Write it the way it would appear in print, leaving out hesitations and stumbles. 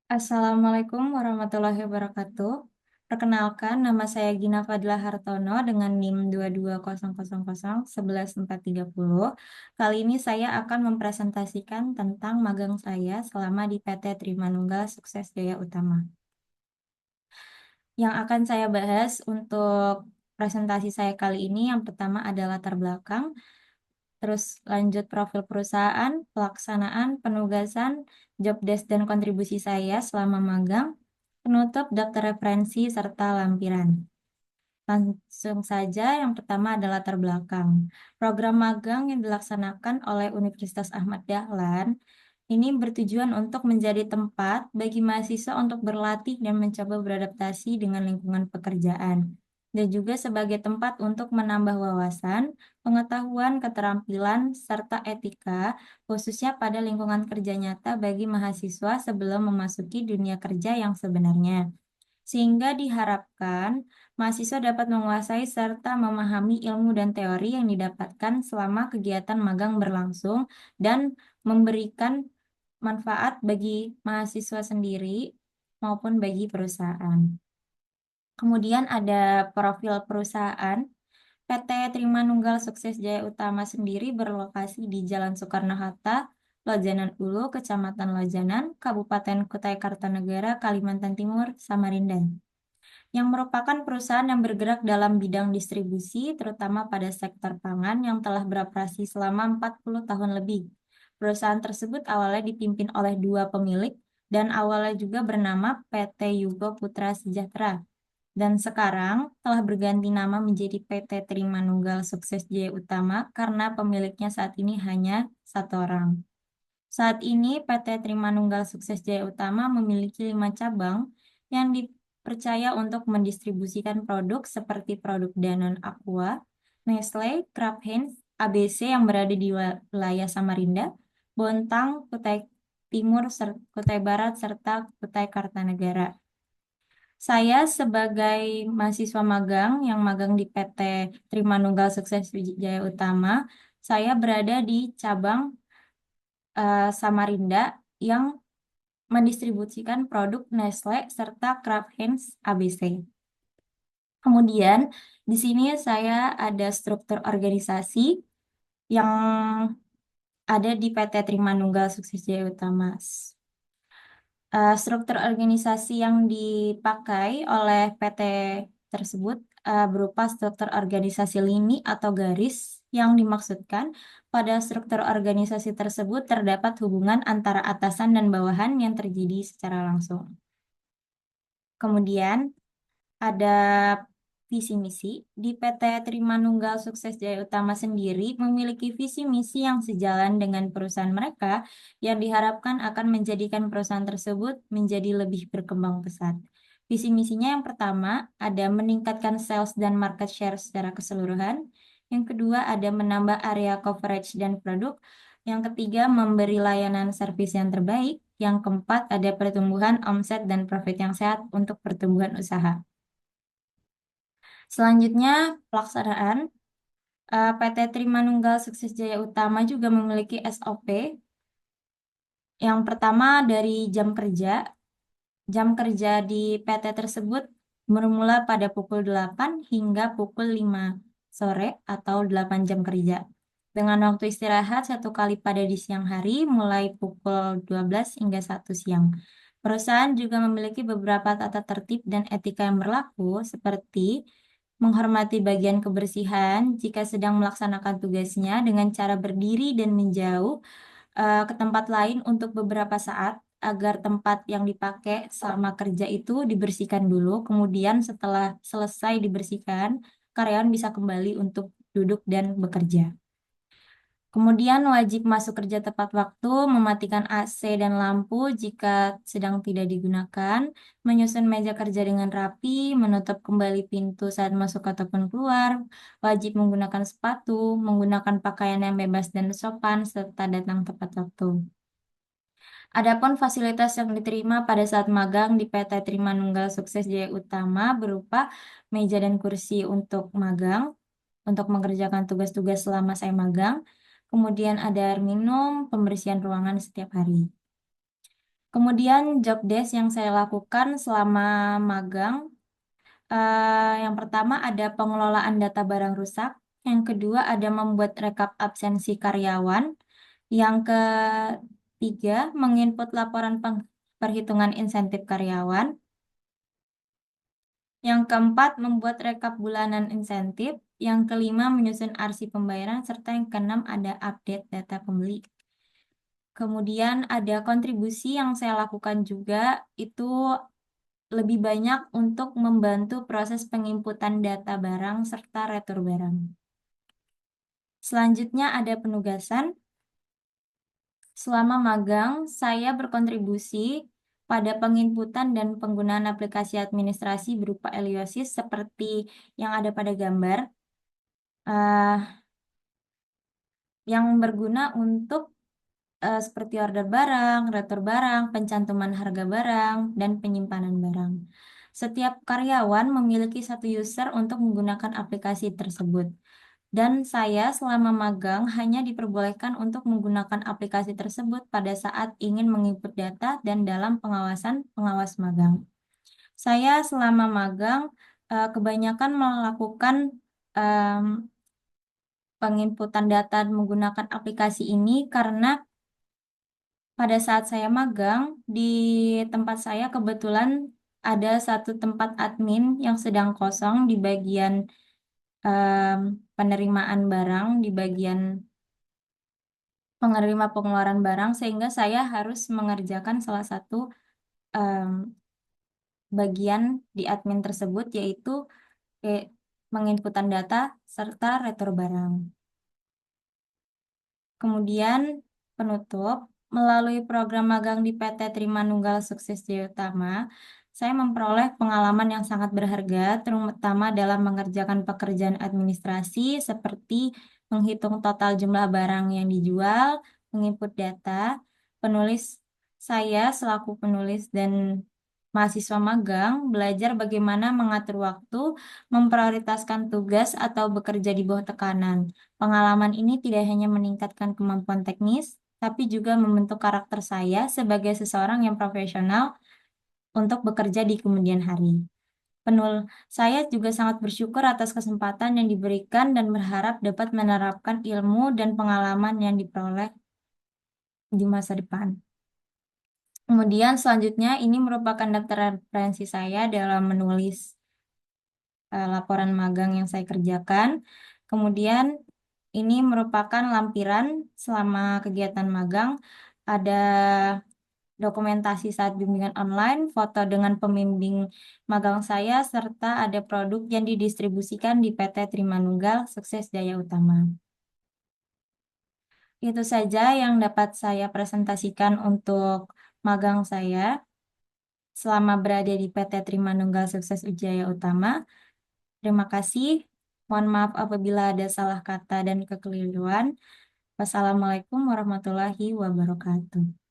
Assalamualaikum warahmatullahi wabarakatuh. Perkenalkan, nama saya Gina Fadila Hartono dengan NIM 2200111430. Kali ini saya akan mempresentasikan tentang magang saya selama di PT Trimanunggal Sukses Jaya Utama. Yang akan saya bahas untuk presentasi saya kali ini, yang pertama adalah latar belakang, terus lanjut profil perusahaan, pelaksanaan, penugasan, job desk dan kontribusi saya selama magang, penutup daftar referensi serta lampiran. Langsung saja, yang pertama adalah latar belakang. Program magang yang dilaksanakan oleh Universitas Ahmad Dahlan ini bertujuan untuk menjadi tempat bagi mahasiswa untuk berlatih dan mencoba beradaptasi dengan lingkungan pekerjaan, dan juga sebagai tempat untuk menambah wawasan, pengetahuan, keterampilan, serta etika, khususnya pada lingkungan kerja nyata bagi mahasiswa sebelum memasuki dunia kerja yang sebenarnya. Sehingga diharapkan mahasiswa dapat menguasai serta memahami ilmu dan teori yang didapatkan selama kegiatan magang berlangsung dan memberikan manfaat bagi mahasiswa sendiri maupun bagi perusahaan. Kemudian ada profil perusahaan. PT Trimanunggal Sukses Jaya Utama sendiri berlokasi di Jalan Soekarno-Hatta, Lojanan Ulu, Kecamatan Lojanan, Kabupaten Kutai Kartanegara, Kalimantan Timur, Samarinda, yang merupakan perusahaan yang bergerak dalam bidang distribusi, terutama pada sektor pangan yang telah beroperasi selama 40 tahun lebih. Perusahaan tersebut awalnya dipimpin oleh dua pemilik dan awalnya juga bernama PT Yugo Putra Sejahtera, dan sekarang telah berganti nama menjadi PT Trimanunggal Sukses Jaya Utama karena pemiliknya saat ini hanya satu orang. Saat ini PT Trimanunggal Sukses Jaya Utama memiliki 5 cabang yang dipercaya untuk mendistribusikan produk seperti produk Danone Aqua, Nestle, Kraft Heinz, ABC yang berada di wilayah Samarinda, Bontang, Kutai Timur, Kutai Barat, serta Kutai Kartanegara. Saya sebagai mahasiswa magang yang magang di PT Trimanunggal Sukses Jaya Utama, saya berada di cabang Samarinda yang mendistribusikan produk Nestle serta Kraft Heinz ABC. Kemudian di sini saya ada struktur organisasi yang ada di PT Trimanunggal Sukses Jaya Utama. Struktur organisasi yang dipakai oleh PT tersebut berupa struktur organisasi lini atau garis, yang dimaksudkan pada struktur organisasi tersebut terdapat hubungan antara atasan dan bawahan yang terjadi secara langsung. Kemudian ada visi misi. Di PT Trimanunggal Sukses Jaya Utama sendiri memiliki visi misi yang sejalan dengan perusahaan mereka, yang diharapkan akan menjadikan perusahaan tersebut menjadi lebih berkembang pesat. Visi misinya yang pertama ada meningkatkan sales dan market share secara keseluruhan. Yang kedua ada menambah area coverage dan produk. Yang ketiga memberi layanan servis yang terbaik. Yang keempat ada pertumbuhan omset dan profit yang sehat untuk pertumbuhan usaha. Selanjutnya, pelaksanaan. PT Trimanunggal Sukses Jaya Utama juga memiliki SOP. Yang pertama dari jam kerja. Jam kerja di PT tersebut bermula pada pukul 8 hingga pukul 5 sore atau 8 jam kerja. Dengan waktu istirahat satu kali pada di siang hari mulai pukul 12 hingga 1 siang. Perusahaan juga memiliki beberapa tata tertib dan etika yang berlaku, seperti menghormati bagian kebersihan jika sedang melaksanakan tugasnya dengan cara berdiri dan menjauh ke tempat lain untuk beberapa saat, agar tempat yang dipakai selama kerja itu dibersihkan dulu. Kemudian setelah selesai dibersihkan, karyawan bisa kembali untuk duduk dan bekerja. Kemudian wajib masuk kerja tepat waktu, mematikan AC dan lampu jika sedang tidak digunakan, menyusun meja kerja dengan rapi, menutup kembali pintu saat masuk ataupun keluar, wajib menggunakan sepatu, menggunakan pakaian yang bebas dan sopan, serta datang tepat waktu. Adapun fasilitas yang diterima pada saat magang di PT Trimanunggal Sukses Jaya Utama berupa meja dan kursi untuk magang, untuk mengerjakan tugas-tugas selama saya magang. Kemudian ada air minum, pembersihan ruangan setiap hari. Kemudian job desk yang saya lakukan selama magang, yang pertama ada pengelolaan data barang rusak, yang kedua ada membuat rekap absensi karyawan, yang ketiga menginput laporan perhitungan insentif karyawan, yang keempat membuat rekap bulanan insentif, yang kelima menyusun arsip pembayaran, serta yang keenam ada update data pembeli. Kemudian ada kontribusi yang saya lakukan juga, itu lebih banyak untuk membantu proses penginputan data barang serta retur barang. Selanjutnya ada penugasan. Selama magang, saya berkontribusi pada penginputan dan penggunaan aplikasi administrasi berupa Eliosis seperti yang ada pada gambar, eh, yang berguna untuk seperti order barang, retur barang, pencantuman harga barang, dan penyimpanan barang. Setiap karyawan memiliki satu user untuk menggunakan aplikasi tersebut. Dan saya selama magang hanya diperbolehkan untuk menggunakan aplikasi tersebut pada saat ingin menginput data dan dalam pengawasan pengawas magang. Saya selama magang kebanyakan melakukan em, penginputan data menggunakan aplikasi ini karena pada saat saya magang di tempat saya kebetulan ada satu tempat admin yang sedang kosong di bagian em, penerimaan barang, di bagian penerima pengeluaran barang, sehingga saya harus mengerjakan salah satu em, bagian di admin tersebut, yaitu menginputan data serta retur barang. Kemudian penutup, melalui program magang di PT Trimanunggal Sukses Jaya Utama, saya memperoleh pengalaman yang sangat berharga, terutama dalam mengerjakan pekerjaan administrasi seperti menghitung total jumlah barang yang dijual, menginput data, penulis saya selaku penulis dan mahasiswa magang belajar bagaimana mengatur waktu, memprioritaskan tugas atau bekerja di bawah tekanan. Pengalaman ini tidak hanya meningkatkan kemampuan teknis, tapi juga membentuk karakter saya sebagai seseorang yang profesional untuk bekerja di kemudian hari. Saya juga sangat bersyukur atas kesempatan yang diberikan dan berharap dapat menerapkan ilmu dan pengalaman yang diperoleh di masa depan. Kemudian selanjutnya ini merupakan daftar referensi saya dalam menulis laporan magang yang saya kerjakan. Kemudian ini merupakan lampiran selama kegiatan magang. Ada dokumentasi saat bimbingan online, foto dengan pembimbing magang saya, serta ada produk yang didistribusikan di PT Trimanunggal Sukses Jaya Utama. Itu saja yang dapat saya presentasikan untuk magang saya selama berada di PT Trimanunggal Sukses Wijaya Utama. Terima kasih. Mohon maaf apabila ada salah kata dan kekeliruan. Wassalamualaikum warahmatullahi wabarakatuh.